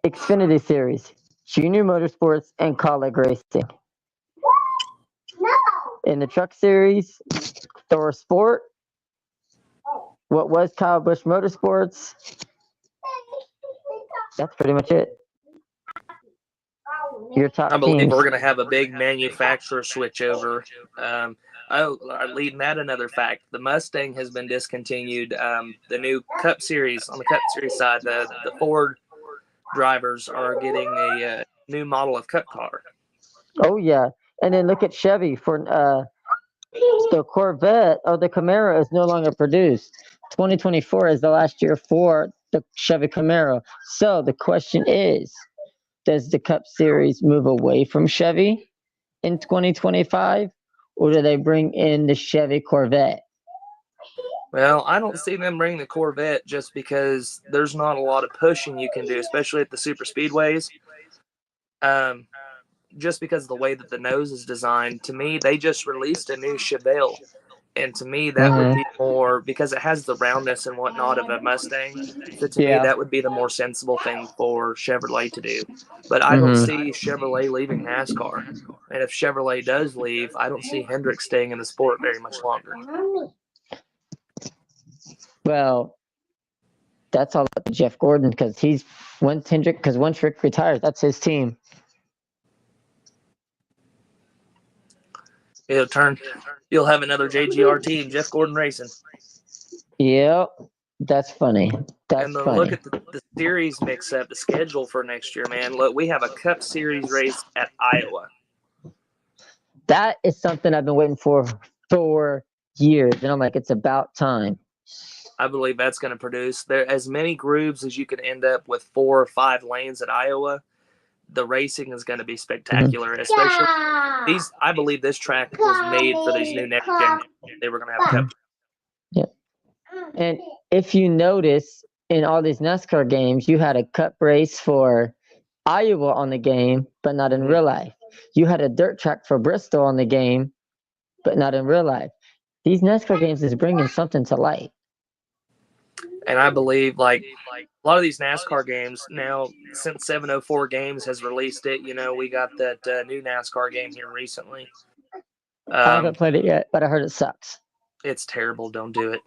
Speaker 1: Xfinity Series, Junior Motorsports, and Colleague Racing. In the Truck Series, Thor Sport, what was Kyle Busch Motorsports. That's pretty much it. Your top
Speaker 14: I believe
Speaker 1: teams.
Speaker 14: we're going to have a big manufacturer switchover. Leading that, another fact, the Mustang has been discontinued. The new Cup Series, on the Cup Series side, the Ford drivers are getting a new model of Cup car.
Speaker 1: Oh, yeah. And then look at Chevy for the Corvette or the Camaro is no longer produced. 2024 is the last year for the Chevy Camaro. So the question is, does the Cup Series move away from Chevy in 2025, or do they bring in the Chevy Corvette?
Speaker 14: Well, I don't see them bringing the Corvette just because there's not a lot of pushing you can do, especially at the super speedways. Just because of the way that the nose is designed. To me, they just released a new Chevelle. And to me, that would be more, because it has the roundness and whatnot of a Mustang. So to me, that would be the more sensible thing for Chevrolet to do. But I don't see Chevrolet leaving NASCAR. And if Chevrolet does leave, I don't see Hendrick staying in the sport very much longer.
Speaker 1: Well, that's all up to Jeff Gordon, because once Rick retires, that's his team.
Speaker 14: You'll have another JGR team, Jeff Gordon Racing.
Speaker 1: Yep, that's funny. That's
Speaker 14: And then
Speaker 1: funny.
Speaker 14: look at the series mix-up, the schedule for next year, man. Look, we have a Cup Series race at Iowa.
Speaker 1: That is something I've been waiting for years, and I'm like, it's about time.
Speaker 14: I believe that's going to produce there as many grooves as you can end up with 4 or 5 lanes at Iowa. The racing is going to be spectacular, especially these. I believe this track was made for these new next gen. They were going to have a Cup.
Speaker 1: Yeah. And if you notice in all these NASCAR games, you had a Cup race for Iowa on the game, but not in real life. You had a dirt track for Bristol on the game, but not in real life. These NASCAR games is bringing something to light.
Speaker 14: And I believe, like, a lot of these NASCAR games now, since 704 Games has released it, we got that new NASCAR game here recently.
Speaker 1: I haven't played it yet, but I heard it sucks.
Speaker 14: It's terrible. Don't do it.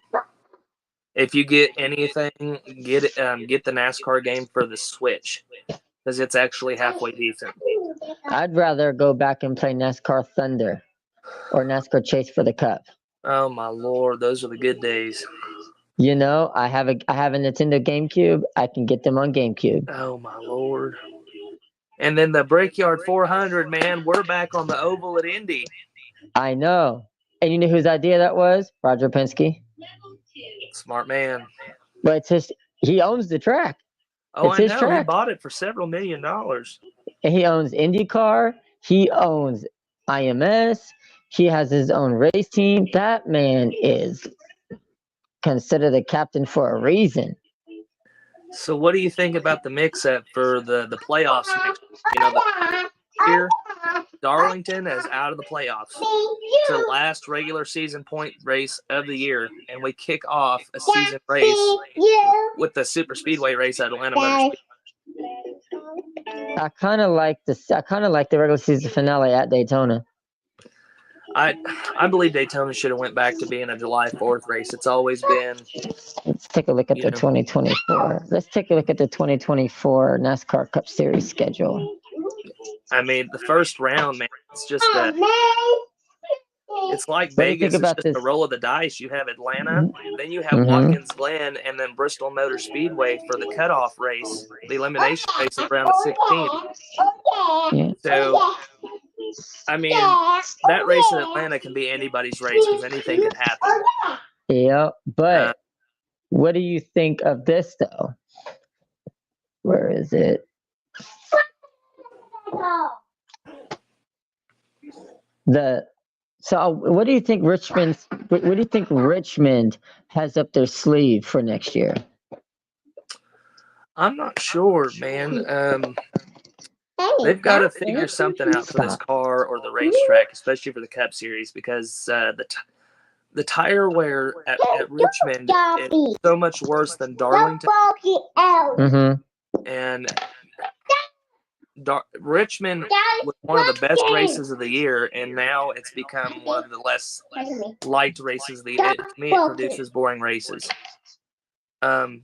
Speaker 14: If you get anything, get it. Get the NASCAR game for the Switch, because it's actually halfway decent.
Speaker 1: I'd rather go back and play NASCAR Thunder or NASCAR Chase for the Cup.
Speaker 14: Oh my Lord, those are the good days.
Speaker 1: I have a Nintendo GameCube. I can get them on GameCube.
Speaker 14: Oh my Lord. And then the Brickyard 400, man, we're back on the oval at Indy.
Speaker 1: I know. And you know whose idea that was? Roger Penske.
Speaker 14: Smart man.
Speaker 1: But he owns the track.
Speaker 14: Oh,
Speaker 1: it's
Speaker 14: I
Speaker 1: his
Speaker 14: know.
Speaker 1: track.
Speaker 14: He bought it for several $1 million.
Speaker 1: And he owns IndyCar. He owns IMS. He has his own race team. That man is considered the captain for a reason.
Speaker 14: So what do you think about the mix-up for the playoffs next year? Darlington is out of the playoffs. It's the last regular season point race of the year, and we kick off a season race with the super speedway race at Atlanta Motor Speedway.
Speaker 1: I kind of like the regular season finale at Daytona.
Speaker 14: I believe Daytona should have went back to being a July 4th race. It's always been.
Speaker 1: Let's take a look at the 2024. Let's take a look at the 2024 NASCAR Cup Series schedule.
Speaker 14: I mean, the first round, man, it's just it's like Vegas. It's just a roll of the dice. You have Atlanta, then you have Watkins Glen, and then Bristol Motor Speedway for the cutoff race, the elimination race of round 16.
Speaker 1: Yeah.
Speaker 14: So, I mean, that race in Atlanta can be anybody's race because anything can happen.
Speaker 1: Yeah, but what do you think of this, though? Where is it? So what do you think Richmond has up their sleeve for next year?
Speaker 14: I'm not sure, man. They've got to figure something out for this car or the racetrack, especially for the Cup Series, because the tire wear at Richmond is so much worse than Darlington. And Richmond was one of the best races of the year, and now it's become one of the less liked races of the year. To me, it produces boring races. But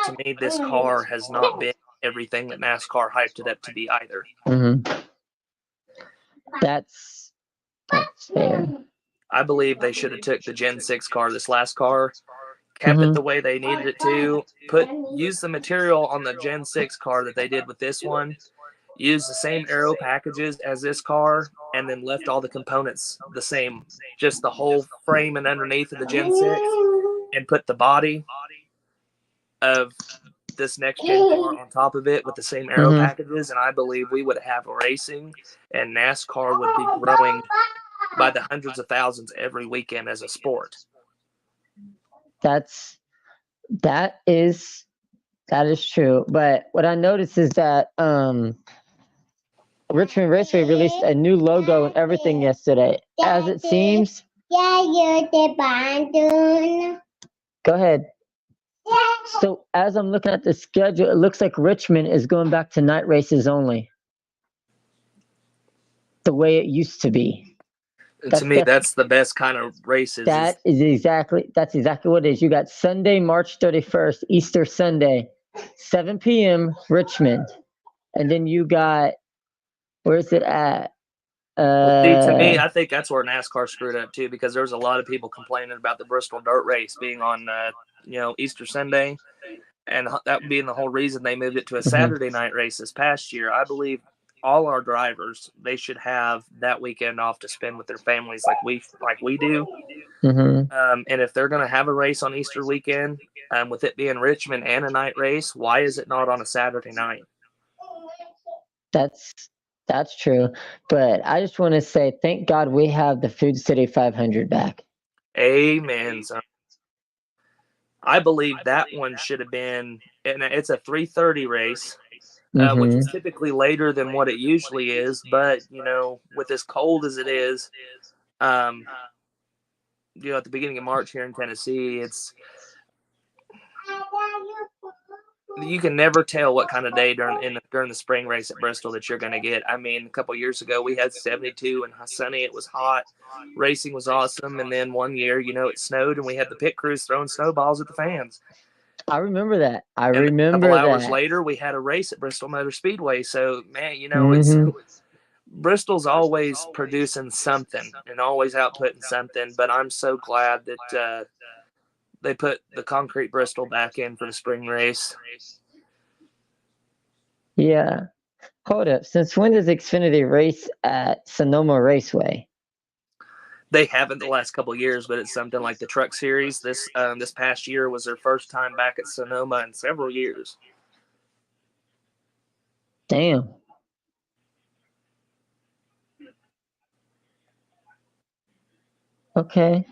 Speaker 14: to me, this car has not been everything that NASCAR hyped it up to be either.
Speaker 1: That's fair.
Speaker 14: I believe they should have took the Gen 6 car, this last car, kept it the way they needed it to, use the material on the Gen 6 car that they did with this one, use the same aero packages as this car, and then left all the components the same, just the whole frame and underneath of the Gen 6, and put the body of this next gen car on top of it with the same aero packages, and I believe we would have racing, and NASCAR would be growing by the hundreds of thousands every weekend as a sport.
Speaker 1: That is true. But what I noticed is that Richmond Raceway released a new logo and everything yesterday. As it seems. Go ahead. So as I'm looking at the schedule, it looks like Richmond is going back to night races only. The way it used to be.
Speaker 14: To me, that's the best kind of races.
Speaker 1: That's exactly what it is. You got Sunday, March 31st, Easter Sunday, 7 p.m. Richmond. And then you got, where is it at?
Speaker 14: Well, see, to me, I think that's where NASCAR screwed up too, because there was a lot of people complaining about the Bristol Dirt Race being on, Easter Sunday, and that being the whole reason they moved it to a Saturday night race this past year. I believe all our drivers, they should have that weekend off to spend with their families like we do. And if they're going to have a race on Easter weekend, with it being Richmond and a night race, why is it not on a Saturday night?
Speaker 1: That's true. But I just want to say, thank God we have the Food City 500 back.
Speaker 14: Amen, son. I believe that one should have been, and it's a 3:30 race, which is typically later than what it usually is. But, with as cold as it is, at the beginning of March here in Tennessee, you can never tell what kind of day during the spring race at Bristol that you're going to get. I mean, a couple years ago we had 72 and sunny. It was hot. Racing was awesome. And then one year, it snowed and we had the pit crews throwing snowballs at the fans.
Speaker 1: I remember that.
Speaker 14: A couple hours later, we had a race at Bristol Motor Speedway. So, man, it's Bristol's always producing something and always outputting something. But I'm so glad that they put the concrete Bristol back in for the spring race.
Speaker 1: Yeah. Hold up. Since when does Xfinity race at Sonoma Raceway?
Speaker 14: They haven't the last couple of years, but it's something like the Truck Series. This past year was their first time back at Sonoma in several years.
Speaker 1: Damn. Okay.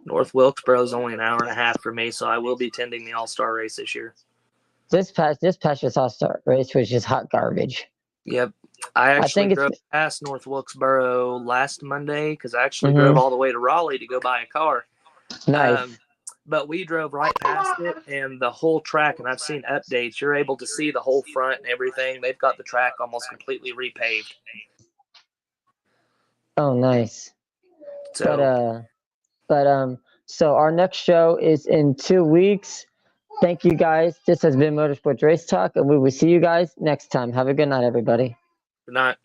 Speaker 14: North Wilkesboro is only an hour and a half for me, so I will be attending the All-Star race this year.
Speaker 1: This past year's All-Star race was just hot garbage.
Speaker 14: Yep. I actually drove past North Wilkesboro last Monday because I actually drove all the way to Raleigh to go buy a car.
Speaker 1: Nice.
Speaker 14: But we drove right past it and the whole track, and I've seen updates. You're able to see the whole front and everything. They've got the track almost completely repaved.
Speaker 1: Oh, nice.
Speaker 14: So,
Speaker 1: so our next show is in 2 weeks. Thank you guys. This has been Motorsports Race Talk, and we will see you guys next time. Have a good night, everybody.
Speaker 14: Good night.